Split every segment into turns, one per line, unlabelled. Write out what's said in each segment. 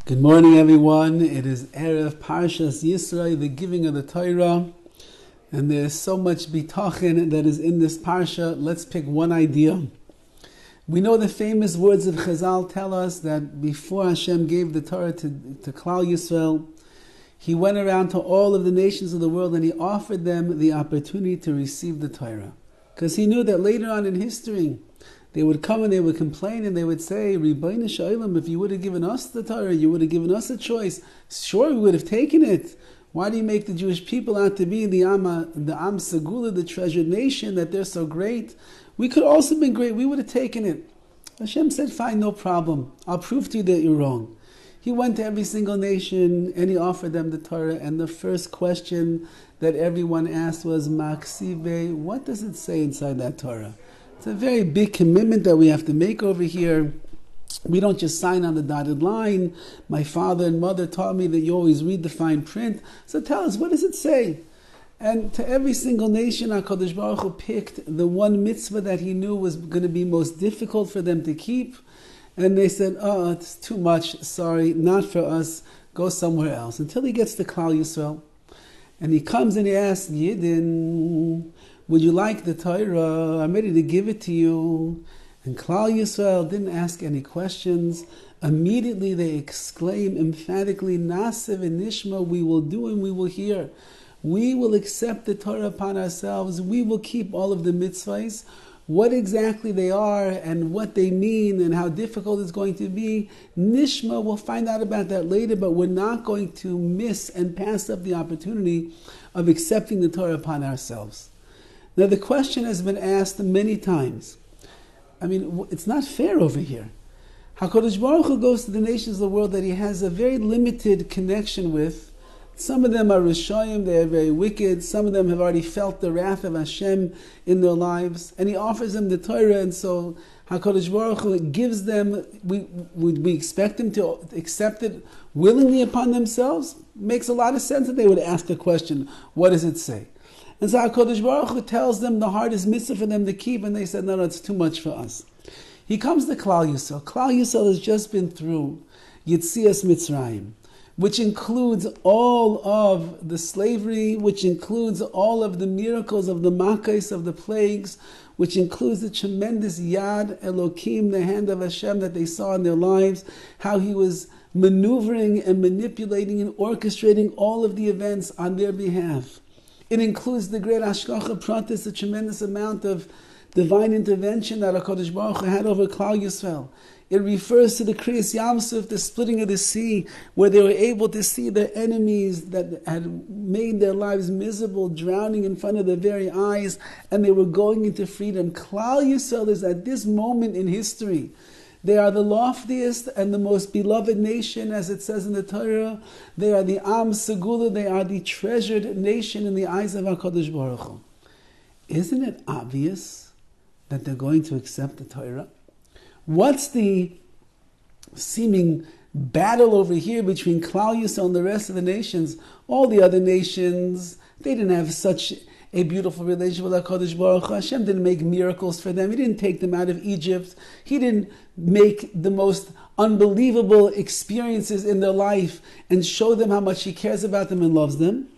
Good morning, everyone. It is Erev Parshas Yisro, the giving of the Torah, and there is so much Bitachon that is in this Parsha. Let's pick one idea. We know the famous words of Chazal tell us that before Hashem gave the Torah to Klal Yisrael, He went around to all of the nations of the world and He offered them the opportunity to receive the Torah. Because He knew that later on in history, they would come and they would complain and they would say, Rabbi Shalom, if you would have given us the Torah, you would have given us a choice. Sure, we would have taken it. Why do you make the Jewish people out to be the Am Segula, the treasured nation, that they're so great? We could also have been great. We would have taken it. Hashem said, fine, no problem. I'll prove to you that you're wrong. He went to every single nation and He offered them the Torah. And the first question that everyone asked was, Maksive, what does it say inside that Torah? It's a very big commitment that we have to make over here. We don't just sign on the dotted line. My father and mother taught me that you always read the fine print. So tell us, what does it say? And to every single nation, HaKadosh Baruch Hu picked the one mitzvah that He knew was going to be most difficult for them to keep. And they said, oh, it's too much. Sorry, not for us. Go somewhere else. Until He gets to Klal Yisrael. And He comes and He asks, Yidden, would you like the Torah? I'm ready to give it to you. And Klal Yisrael didn't ask any questions. Immediately they exclaim emphatically, Nasev and Nishma, we will do and we will hear. We will accept the Torah upon ourselves. We will keep all of the mitzvahs. What exactly they are and what they mean and how difficult it's going to be, Nishma, we'll find out about that later, but we're not going to miss and pass up the opportunity of accepting the Torah upon ourselves. Now the question has been asked many times. I mean, it's not fair over here. HaKadosh Baruch Hu goes to the nations of the world that He has a very limited connection with. Some of them are Rishayim, they are very wicked. Some of them have already felt the wrath of Hashem in their lives. And He offers them the Torah, and so HaKadosh Baruch Hu gives them, we expect them to accept it willingly upon themselves. Makes a lot of sense that they would ask the question, what does it say? And so HaKadosh Baruch Hu tells them the hardest mitzvah for them to keep, and they said, no, it's too much for us. He comes to Klal Yisrael. Klal Yisrael has just been through Yitzias Mitzrayim, which includes all of the slavery, which includes all of the miracles of the Makkos, of the plagues, which includes the tremendous Yad Elokim, the hand of Hashem that they saw in their lives, how He was maneuvering and manipulating and orchestrating all of the events on their behalf. It includes the great Hashgacha Pratis, the tremendous amount of divine intervention that HaKadosh Baruch Hu had over Klal Yisrael. It refers to the Kriyas Yamsuf, the splitting of the sea, where they were able to see their enemies that had made their lives miserable, drowning in front of their very eyes, and they were going into freedom. Klal Yisrael is at this moment in history. They are the loftiest and the most beloved nation, as it says in the Torah. They are the Am Segula, they are the treasured nation in the eyes of HaKadosh Baruch Hu. Isn't it obvious that they're going to accept the Torah? What's the seeming battle over here between Klal Yisrael and the rest of the nations? All the other nations, they didn't have such a beautiful relationship with HaKadosh Baruch Hu. Hashem didn't make miracles for them. He didn't take them out of Egypt. He didn't make the most unbelievable experiences in their life and show them how much He cares about them and loves them.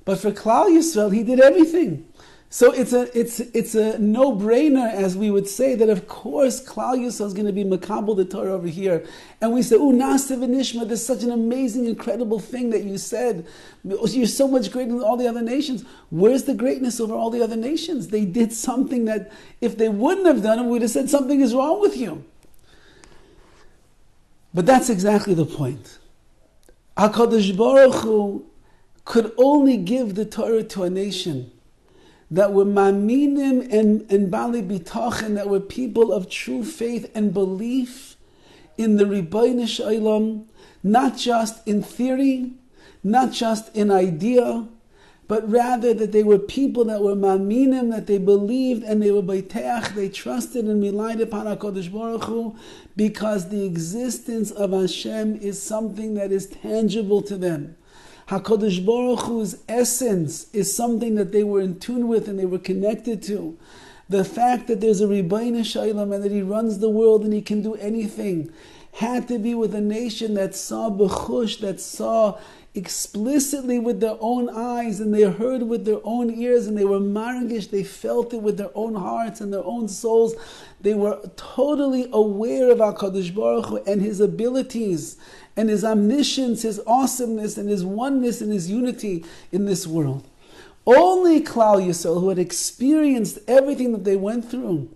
But for Klal Yisrael, He did everything. So it's a no-brainer, as we would say, that of course Klal Yisrael is going to be makabel the Torah over here. And we say, Nasev Nishma, this is such an amazing, incredible thing that you said. You're so much greater than all the other nations. Where's the greatness over all the other nations? They did something that if they wouldn't have done it, we'd have said something is wrong with you. But that's exactly the point. HaKadosh Baruch Hu could only give the Torah to a nation that were ma'aminim and bali bitachon, that were people of true faith and belief in the Ribono Shel Olam, not just in theory, not just in idea, but rather that they were people that were ma'aminim, that they believed and they were beiteach, they trusted and relied upon HaKadosh Baruch Hu, because the existence of Hashem is something that is tangible to them. HaKadosh Baruch Hu's essence is something that they were in tune with and they were connected to. The fact that there's a Ribono Shel Olam and that He runs the world and He can do anything had to be with a nation that saw b'chush, that saw explicitly with their own eyes, and they heard with their own ears, and they were margish, they felt it with their own hearts and their own souls. They were totally aware of HaKadosh Baruch Hu and His abilities and His omniscience, His awesomeness, and His oneness and His unity in this world. Only Klal Yisrael, who had experienced everything that they went through.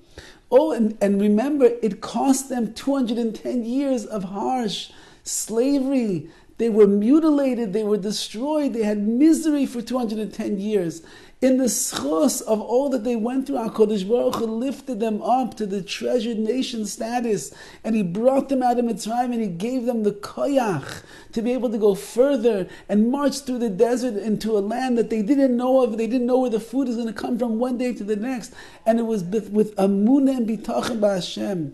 Oh, and remember, it cost them 210 years of harsh slavery. They were mutilated, they were destroyed, they had misery for 210 years. In the schos of all that they went through, HaKadosh Baruch Hu lifted them up to the treasured nation status, and He brought them out of Mitzrayim, and He gave them the koyach to be able to go further and march through the desert into a land that they didn't know of. They didn't know where the food is going to come from one day to the next. And it was with amunah and bitachon b'Hashem.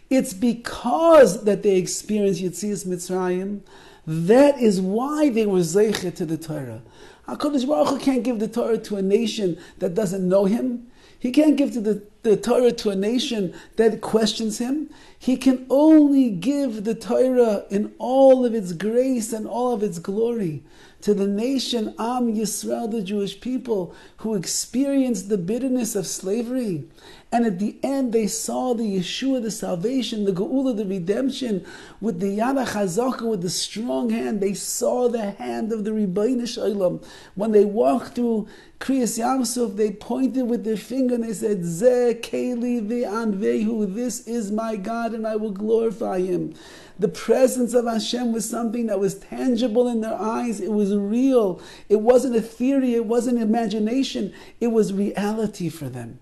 It's because that they experienced Yetzias Mitzrayim. That is why they were zeicher to the Torah. HaKadosh Baruch Hu can't give the Torah to a nation that doesn't know Him. He can't give to the Torah to a nation that questions Him. He can only give the Torah in all of its grace and all of its glory to the nation Am Yisrael, the Jewish people, who experienced the bitterness of slavery. And at the end they saw the Yeshua, the salvation, the Geula, the redemption, with the Yad HaChazaka, with the strong hand. They saw the hand of the Rebbeinu Shalom. When they walked through Kriyas Yamsuf, they pointed with their finger and they said, Zeh Keli Ve'anvehu, this is my God and I will glorify Him. The presence of Hashem was something that was tangible in their eyes. It was real. It wasn't a theory. It wasn't imagination. It was reality for them.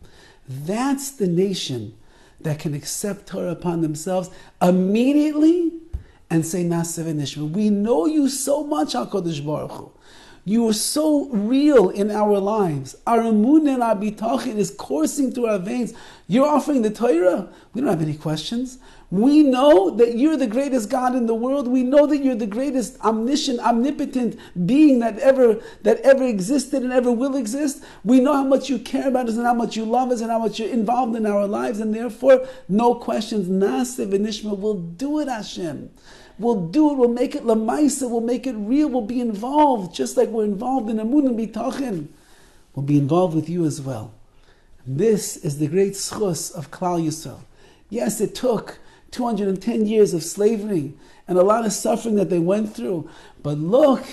That's the nation that can accept Torah upon themselves immediately and say, Naaseh v'nishma. We know You so much, HaKadosh Baruch Hu. You are so real in our lives. Our emunah and our bitachon is coursing through our veins. You're offering the Torah. We don't have any questions. We know that You're the greatest God in the world. We know that You're the greatest omniscient, omnipotent being that ever existed and ever will exist. We know how much You care about us and how much You love us and how much You're involved in our lives, and therefore, no questions. Naaseh v'nishma. We'll do it, Hashem. We'll do it, we'll make it lamaisa, we'll make it real, we'll be involved, just like we're involved in amun and bitachon. We'll be involved with You as well. This is the great schus of Klal Yisrael. Yes, it took 210 years of slavery and a lot of suffering that they went through, but look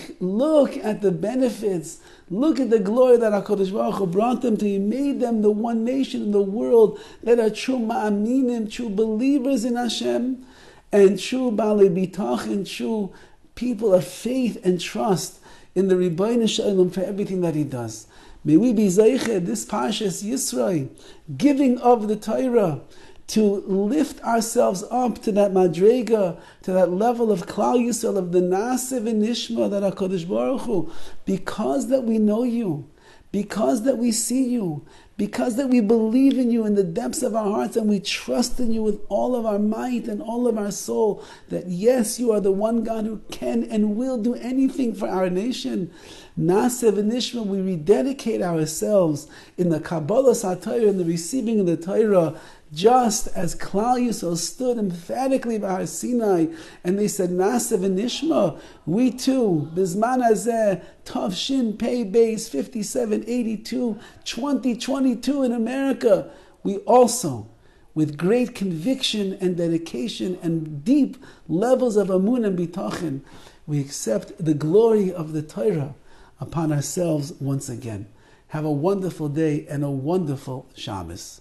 at the benefits. Look at the glory that HaKadosh Baruch Hu brought them to. He made them the one nation in the world that are true ma'aminim, true believers in Hashem, and true Baalei Bitachon, true people of faith and trust in the Rebbeinu Shalom for everything that He does. May we be zeicher, this Parshas Yisro, giving of the Torah, to lift ourselves up to that madrega, to that level of Klal Yisrael, of the Naaseh v'nishma that HaKadosh Baruch Hu, because that we know You, because that we see You, because that we believe in You in the depths of our hearts, and we trust in You with all of our might and all of our soul, that yes, You are the one God who can and will do anything for our nation. Naaseh v'nishma, we rededicate ourselves in the Kabbalah HaTorah, in the receiving of the Torah, just as Klal Yisrael stood emphatically by Har Sinai and they said, Naaseh v'nishma, we too, Bizman Hazeh, Tav Shin Pei Beis 5782, 2022 in America, we also, with great conviction and dedication and deep levels of amun and bitachon, we accept the glory of the Torah upon ourselves once again. Have a wonderful day and a wonderful Shabbos.